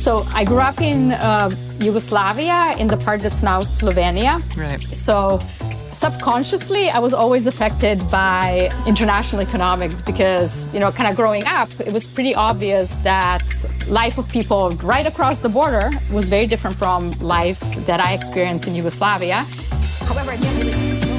So I grew up in Yugoslavia, in the part that's now Slovenia. Right. So subconsciously, I was always affected by international economics because, kind of growing up, it was pretty obvious that life of people right across the border was very different from life that I experienced in Yugoslavia. However,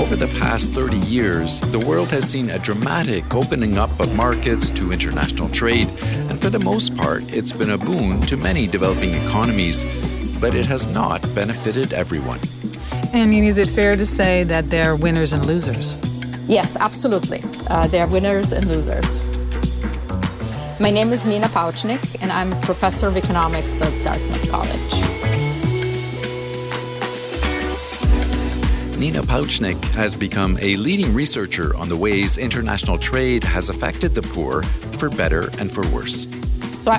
over the past 30 years, the world has seen a dramatic opening up of markets to international trade, and for the most part, it's been a boon to many developing economies, but it has not benefited everyone. I mean, is it fair to say that there are winners and losers? Yes, absolutely. There are winners and losers. My name is Nina Pavcnik, and I'm a professor of economics at Dartmouth College. Nina Pavcnik has become a leading researcher on the ways international trade has affected the poor, for better and for worse. So,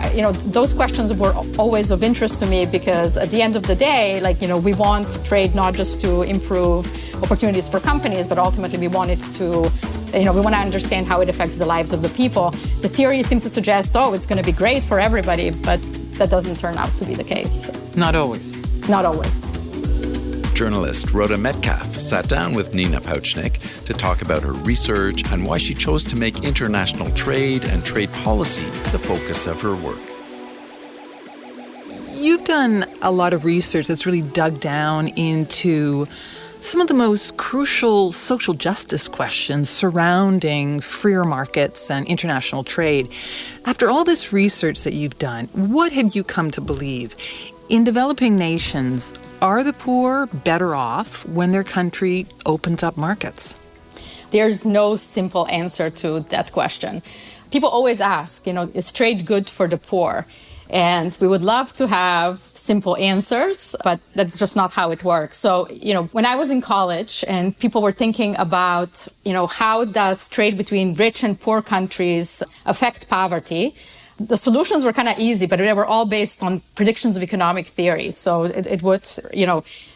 those questions were always of interest to me because at the end of the day, we want trade not just to improve opportunities for companies, but ultimately we want it to, we want to understand how it affects the lives of the people. The theory seems to suggest, it's going to be great for everybody, but that doesn't turn out to be the case. Not always. Not always. Journalist Rhoda Metcalfe sat down with Nina Pavcnik to talk about her research and why she chose to make international trade and trade policy the focus of her work. You've done a lot of research that's really dug down into some of the most crucial social justice questions surrounding freer markets and international trade. After all this research that you've done, what have you come to believe? In developing nations, are the poor better off when their country opens up markets? There's no simple answer to that question. People always ask, is trade good for the poor? And we would love to have simple answers, but that's just not how it works. So, when I was in college and people were thinking about, how does trade between rich and poor countries affect poverty, the solutions were kind of easy, but they were all based on predictions of economic theory. So it would,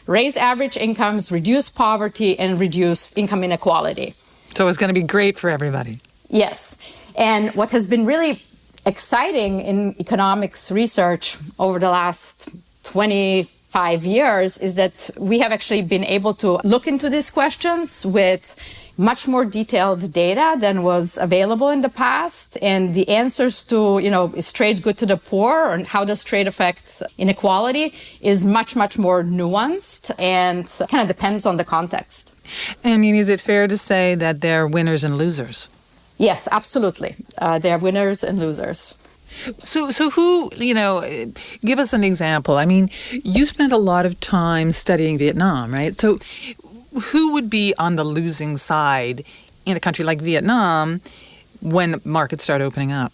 raise average incomes, reduce poverty, and reduce income inequality. So it's going to be great for everybody. Yes. And what has been really exciting in economics research over the last 25 years is that we have actually been able to look into these questions with much more detailed data than was available in the past. And the answers to, is trade good to the poor and how does trade affect inequality is much, much more nuanced and kind of depends on the context. I mean, is it fair to say that there are winners and losers? Yes, absolutely. There are winners and losers. So who, give us an example. I mean, you spent a lot of time studying Vietnam, right? So who would be on the losing side in a country like Vietnam when markets start opening up?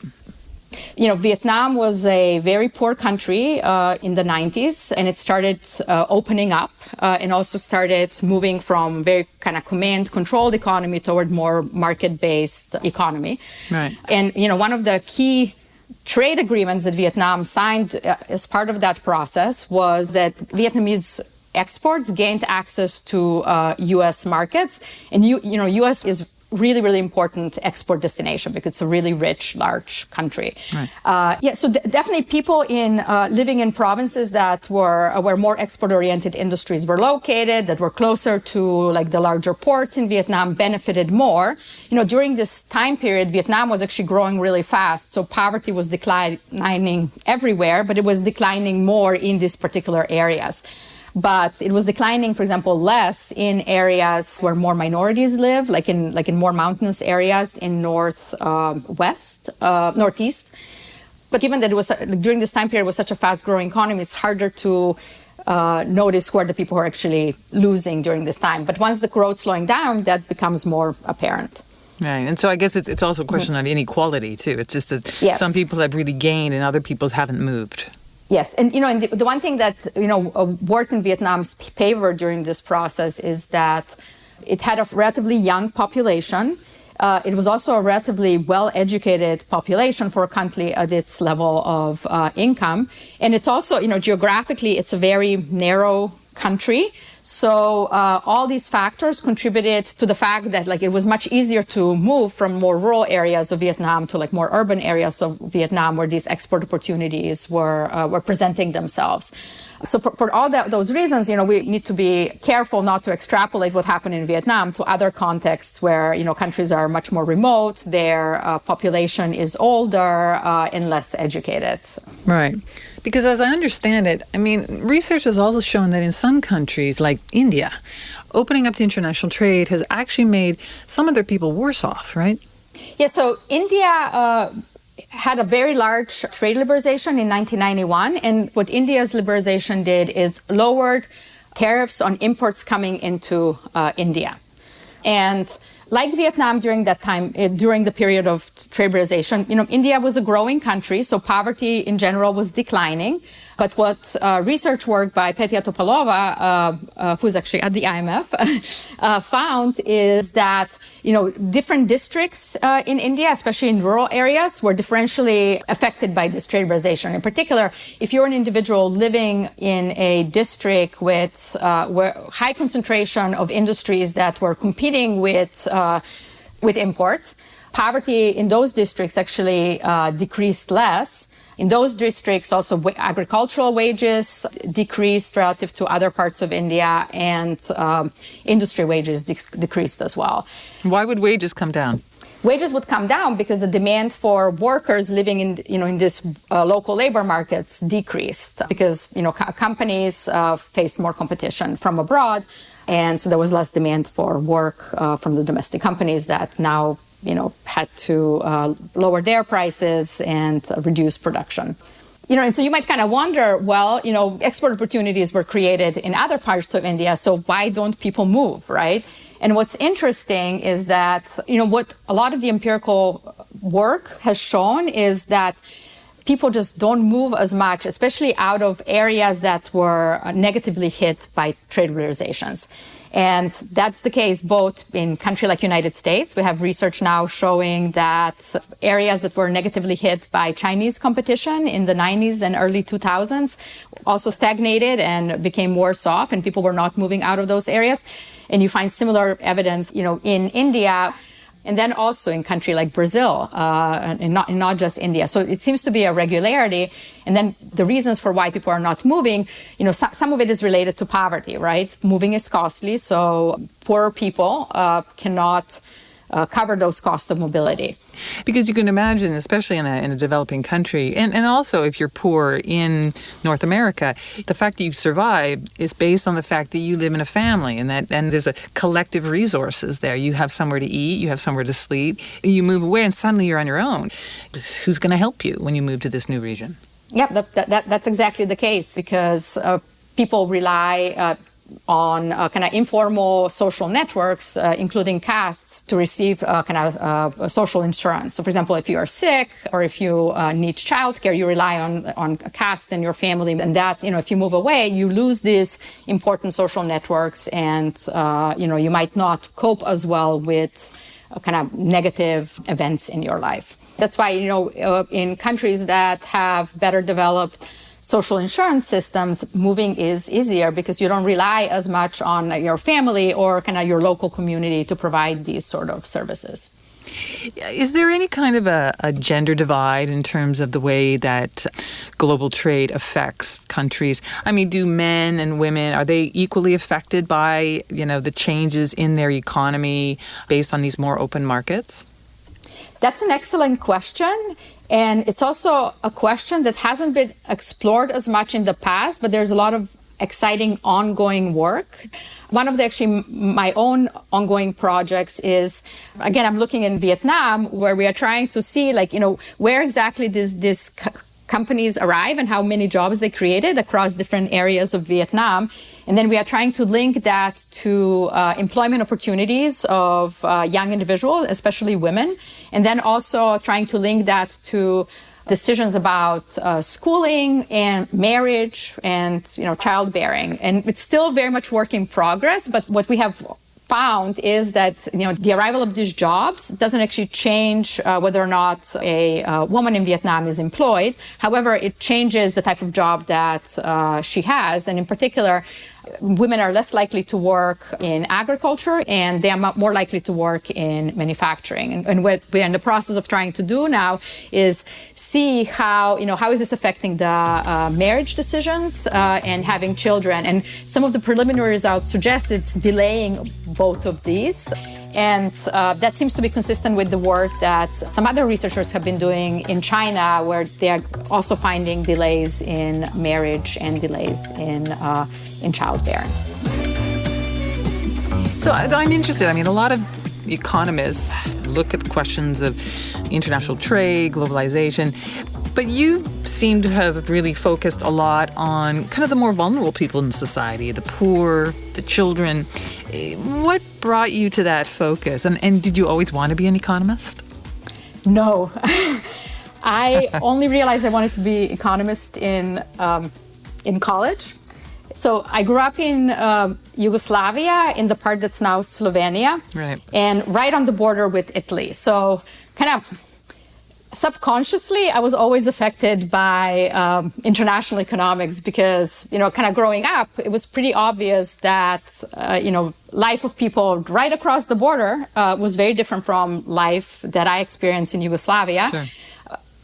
Vietnam was a very poor country in the 90s, and it started opening up and also started moving from very kind of command-controlled economy toward more market-based economy. Right. And, one of the key trade agreements that Vietnam signed as part of that process was that Vietnamese exports gained access to U.S. markets. And, U.S. is really, really important export destination because it's a really rich, large country. Right. So definitely people living in provinces that where more export-oriented industries were located, that were closer to the larger ports in Vietnam benefited more. During this time period, Vietnam was actually growing really fast. So poverty was declining everywhere, but it was declining more in these particular areas. But it was declining, for example, less in areas where more minorities live, like in more mountainous areas in northeast. But given that it was during this time period was such a fast-growing economy, it's harder to notice who are the people who are actually losing during this time. But once the growth slowing down, that becomes more apparent. Right. And so I guess it's also a question of inequality, too. It's just that some people have really gained and other people haven't moved. Yes, and and the one thing that worked in Vietnam's favor during this process is that it had a relatively young population. It was also a relatively well-educated population for a country at its level of income, and it's also geographically it's a very narrow country. So all these factors contributed to the fact that like it was much easier to move from more rural areas of Vietnam to like more urban areas of Vietnam where these export opportunities were presenting themselves. So for all those reasons, we need to be careful not to extrapolate what happened in Vietnam to other contexts where, countries are much more remote, their population is older and less educated. Right. Because as I understand it, research has also shown that in some countries like India, opening up to international trade has actually made some of their people worse off, right? Yeah, so India had a very large trade liberalization in 1991. And what India's liberalization did is lowered tariffs on imports coming into India. And like Vietnam during that time, during the period of trade liberalization, India was a growing country, so poverty in general was declining. But what research work by Petya Topalova, who's actually at the IMF, found is that, different districts in India, especially in rural areas, were differentially affected by this trade liberalization. In particular, if you're an individual living in a district with high concentration of industries that were competing with imports, poverty in those districts actually decreased less. In those districts, also agricultural wages decreased relative to other parts of India, and industry wages decreased as well. Why would wages come down? Wages would come down because the demand for workers living in these local labor markets decreased because companies faced more competition from abroad, and so there was less demand for work from the domestic companies that now had to lower their prices and reduce production. And so you might kind of wonder, well, export opportunities were created in other parts of India, so why don't people move, right? And what's interesting is that, what a lot of the empirical work has shown is that people just don't move as much, especially out of areas that were negatively hit by trade liberalizations. And that's the case both in country like United States. We have research now showing that areas that were negatively hit by Chinese competition in the 90s and early 2000s also stagnated and became worse off, and people were not moving out of those areas. And you find similar evidence, in India, and then also in country like Brazil, and not just India. So it seems to be a regularity. And then the reasons for why people are not moving, some of it is related to poverty, right? Moving is costly, so poorer people cannot cover those costs of mobility. Because you can imagine, especially in a developing country, and also if you're poor in North America, the fact that you survive is based on the fact that you live in a family and there's a collective resources there. You have somewhere to eat, you have somewhere to sleep. You move away and suddenly you're on your own. Who's going to help you when you move to this new region? Yep, that's exactly the case, because people rely on kind of informal social networks, including castes, to receive social insurance. So, for example, if you are sick or if you need childcare, you rely on a caste in your family, and that, if you move away, you lose these important social networks, and you might not cope as well with kind of negative events in your life. That's why, in countries that have better developed social insurance systems, moving is easier because you don't rely as much on your family or kind of your local community to provide these sort of services. Is there any kind of a gender divide in terms of the way that global trade affects countries? Do men and women, are they equally affected by, the changes in their economy based on these more open markets? That's an excellent question. And it's also a question that hasn't been explored as much in the past, but there's a lot of exciting ongoing work. One of my own ongoing projects is, again, I'm looking in Vietnam, where we are trying to see, where exactly these companies arrive and how many jobs they created across different areas of Vietnam. And then we are trying to link that to employment opportunities of young individuals, especially women. And then also trying to link that to decisions about schooling and marriage and, childbearing. And it's still very much work in progress. But what we have found is that, the arrival of these jobs doesn't actually change whether or not a woman in Vietnam is employed. However, it changes the type of job that she has. And in particular, women are less likely to work in agriculture, and they are more likely to work in manufacturing. And what we're in the process of trying to do now is see how is this affecting the marriage decisions and having children. And some of the preliminary results suggest it's delaying both of these. And that seems to be consistent with the work that some other researchers have been doing in China, where they are also finding delays in marriage and delays in childbearing. So I'm interested. I mean, a lot of economists look at questions of international trade, globalization, but you seem to have really focused a lot on kind of the more vulnerable people in society, the poor, the children. What brought you to that focus? And did you always want to be an economist? No. I only realized I wanted to be economist in college. So I grew up in Yugoslavia, in the part that's now Slovenia, right, and right on the border with Italy. So kind of subconsciously, I was always affected by international economics because, kind of growing up, it was pretty obvious that, life of people right across the border was very different from life that I experienced in Yugoslavia. Sure.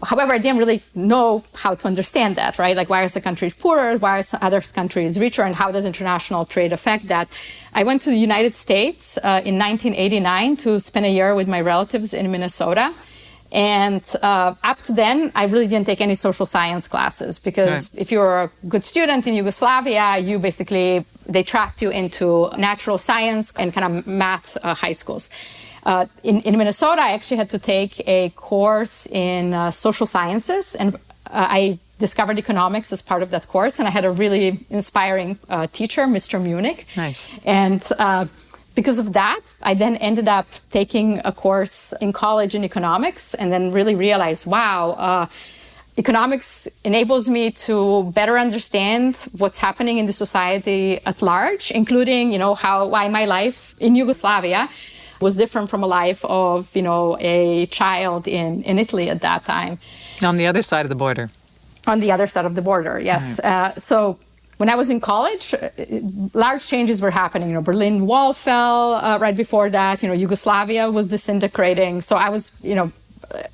However, I didn't really know how to understand that, right? Like, why are some countries poorer? Why are some other countries richer? And how does international trade affect that? I went to the United States in 1989 to spend a year with my relatives in Minnesota. And up to then, I really didn't take any social science classes because if you're a good student in Yugoslavia, they tracked you into natural science and kind of math high schools. In Minnesota, I actually had to take a course in social sciences, and I discovered economics as part of that course. And I had a really inspiring teacher, Mr. Munich. Nice. And because of that, I then ended up taking a course in college in economics, and then really realized, wow, economics enables me to better understand what's happening in the society at large, including, why my life in Yugoslavia was different from a life of, a child in Italy at that time. On the other side of the border. On the other side of the border, yes. Right. So when I was in college, large changes were happening. Berlin Wall fell right before that. Yugoslavia was disintegrating. So I was,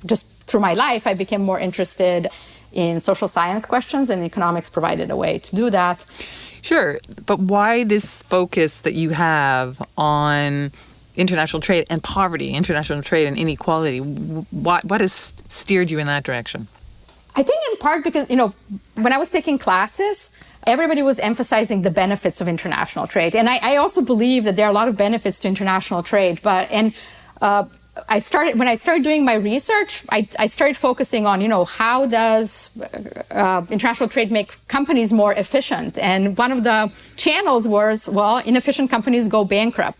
just through my life, I became more interested in social science questions, and economics provided a way to do that. Sure. But why this focus that you have on international trade and poverty, international trade and inequality? What has steered you in that direction? I think in part because, when I was taking classes, everybody was emphasizing the benefits of international trade. And I also believe that there are a lot of benefits to international trade. When I started doing my research, I started focusing on, how does international trade make companies more efficient? And one of the channels was, inefficient companies go bankrupt.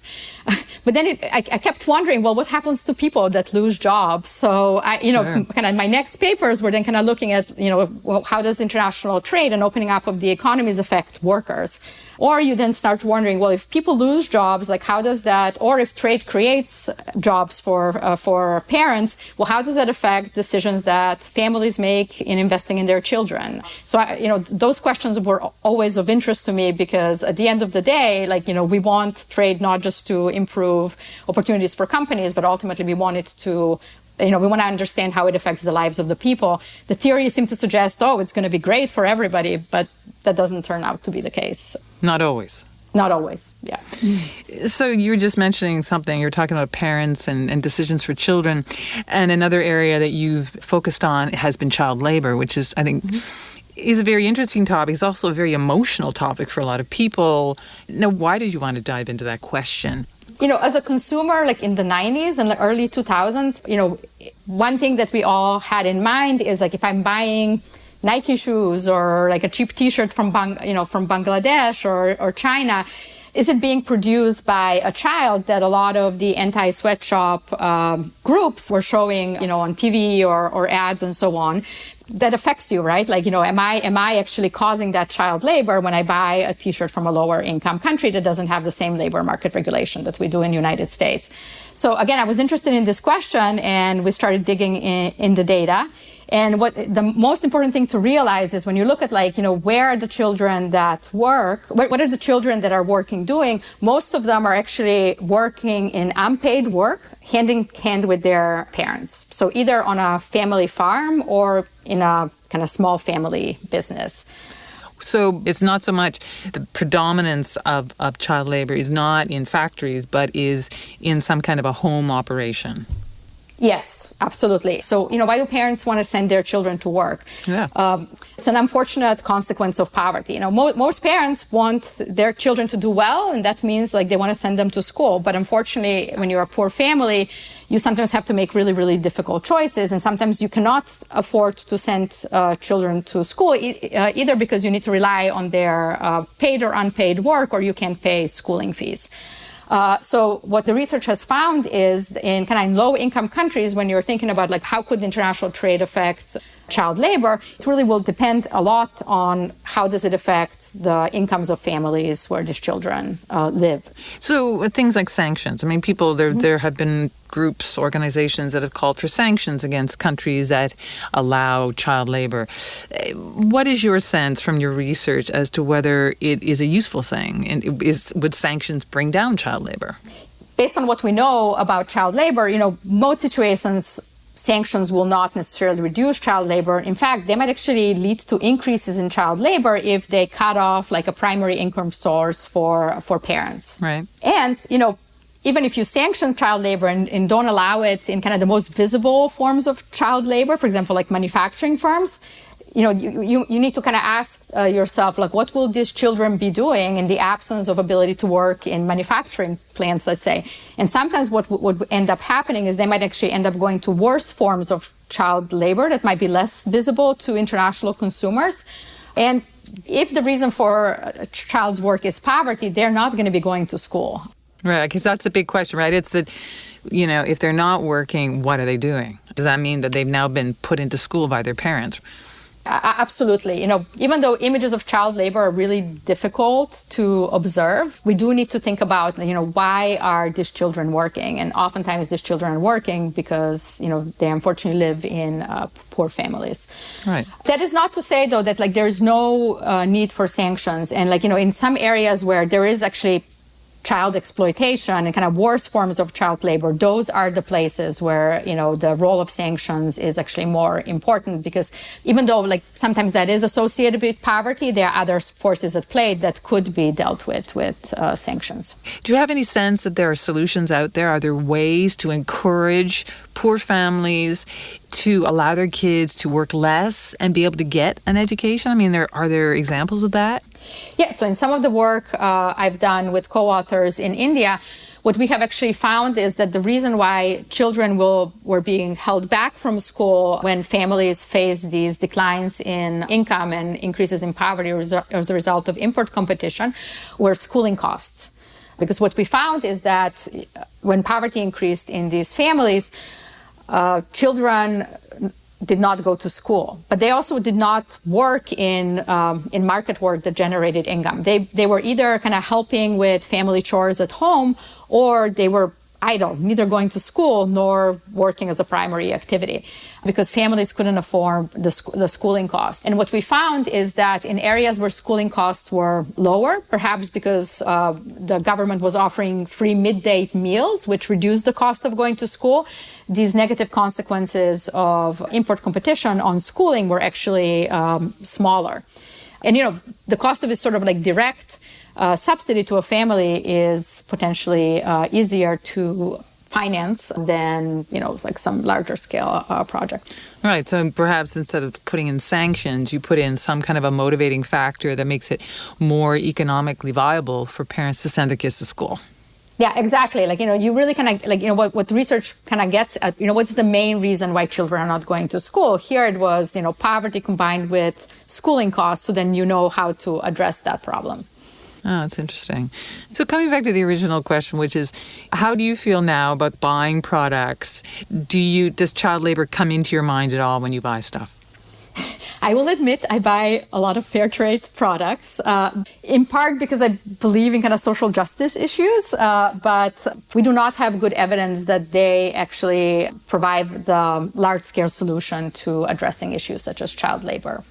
But then I kept wondering, what happens to people that lose jobs? So kind of my next papers were then kind of looking at, how does international trade and opening up of the economies affect workers? Or you then start wondering, if people lose jobs, like how does that, or if trade creates jobs for parents, how does that affect decisions that families make in investing in their children? So, those questions were always of interest to me because at the end of the day, we want trade not just to improve opportunities for companies, but ultimately we want it to we want to understand how it affects the lives of the people. The theory seems to suggest, it's going to be great for everybody, but that doesn't turn out to be the case. Not always. Not always, yeah. So you were just mentioning something. You were talking about parents and decisions for children. And another area that you've focused on has been child labor, which is, I think, is a very interesting topic. It's also a very emotional topic for a lot of people. Now, why did you want to dive into that question? As a consumer, in the 90s and the early 2000s, one thing that we all had in mind is if I'm buying Nike shoes or a cheap T-shirt from Bangladesh or China, is it being produced by a child that a lot of the anti-sweatshop groups were showing, on TV or ads and so on? That affects you, right? Am I actually causing that child labor when I buy a T-shirt from a lower income country that doesn't have the same labor market regulation that we do in the United States? So again, I was interested in this question, and we started digging in the data. And what the most important thing to realize is when you look at where are the children that work, what are the children that are working doing, most of them are actually working in unpaid work, hand in hand with their parents. So either on a family farm or in a kind of small family business. So it's not so much the predominance of child labor is not in factories, but is in some kind of a home operation. Yes, absolutely. So, why do parents want to send their children to work? Yeah. It's an unfortunate consequence of poverty. Most parents want their children to do well, and that means they want to send them to school. But unfortunately, when you're a poor family, you sometimes have to make really, really difficult choices. And sometimes you cannot afford to send children to school, either because you need to rely on their paid or unpaid work, or you can't pay schooling fees. So what the research has found is in low-income countries, when you're thinking about how could international trade affect child labor, it really will depend a lot on how does it affect the incomes of families where these children live. So things like sanctions. I mean, there have been groups, organizations that have called for sanctions against countries that allow child labor. What is your sense from your research as to whether it is a useful thing? And would sanctions bring down child labor? Based on what we know about child labor, most situations, sanctions will not necessarily reduce child labor. In fact, they might actually lead to increases in child labor if they cut off a primary income source for parents. Right. And, even if you sanction child labor and don't allow it in the most visible forms of child labor, for example, manufacturing firms, you need to ask yourself, what will these children be doing in the absence of ability to work in manufacturing plants, let's say. And sometimes what would end up happening is they might actually end up going to worse forms of child labor that might be less visible to international consumers. And if the reason for a child's work is poverty, they're not going to be going to school. Right, because that's a big question, right? It's that, if they're not working, what are they doing? Does that mean that they've now been put into school by their parents? Absolutely. Even though images of child labor are really difficult to observe, we do need to think about, why are these children working? And oftentimes these children are working because, they unfortunately live in poor families. Right. That is not to say, though, that there's no need for sanctions. And in some areas where there is actually child exploitation and worse forms of child labor, those are the places where, the role of sanctions is actually more important, because even though sometimes that is associated with poverty, there are other forces at play that could be dealt with sanctions. Do you have any sense that there are solutions out there? Are there ways to encourage poor families to allow their kids to work less and be able to get an education? I mean, are there examples of that? Yeah, so in some of the work I've done with co-authors in India, what we have actually found is that the reason why children were being held back from school when families face these declines in income and increases in poverty as a result of import competition were schooling costs. Because what we found is that when poverty increased in these families, children did not go to school, but they also did not work in market work that generated income. They were either helping with family chores at home, or they were idle, neither going to school nor working as a primary activity, because families couldn't afford the schooling costs. And what we found is that in areas where schooling costs were lower, perhaps because the government was offering free midday meals, which reduced the cost of going to school, these negative consequences of import competition on schooling were actually smaller. And, the cost of it sort of direct subsidy to a family is potentially easier to finance than, some larger scale project. Right. So perhaps instead of putting in sanctions, you put in some kind of a motivating factor that makes it more economically viable for parents to send their kids to school. Yeah, exactly. You really what research gets at, what's the main reason why children are not going to school? Here it was, poverty combined with schooling costs. So then how to address that problem. Oh, that's interesting. So coming back to the original question, which is, how do you feel now about buying products? Does child labor come into your mind at all when you buy stuff? I will admit I buy a lot of fair trade products, in part because I believe in kind of social justice issues, but we do not have good evidence that they actually provide the large-scale solution to addressing issues such as child labor.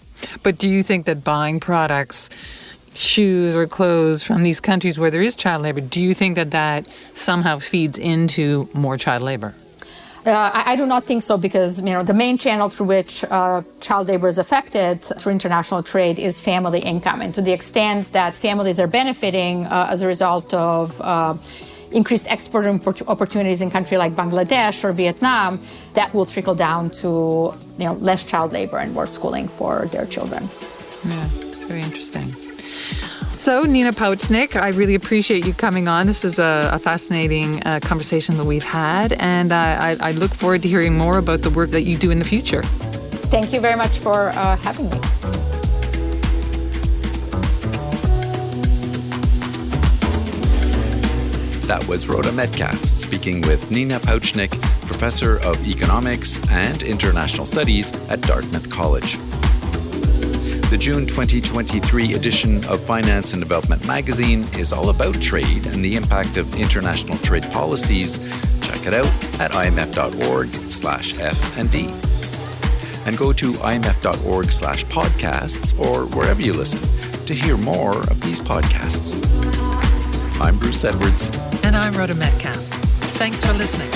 But do you think that buying products, shoes or clothes from these countries where there is child labor, do you think that that somehow feeds into more child labor? I do not think so, because the main channel through which child labor is affected through international trade is family income. And to the extent that families are benefiting as a result of increased export opportunities in countries like Bangladesh or Vietnam, that will trickle down to less child labor and more schooling for their children. Yeah, it's very interesting. So, Nina Pavcnik, I really appreciate you coming on. This is a fascinating conversation that we've had, and I look forward to hearing more about the work that you do in the future. Thank you very much for having me. That was Rhoda Metcalfe speaking with Nina Pavcnik, Professor of Economics and International Studies at Dartmouth College. The June 2023 edition of Finance and Development magazine is all about trade and the impact of international trade policies. Check it out at imf.org/F&D. And go to imf.org/podcasts or wherever you listen to hear more of these podcasts. I'm Bruce Edwards. And I'm Rhoda Metcalfe. Thanks for listening.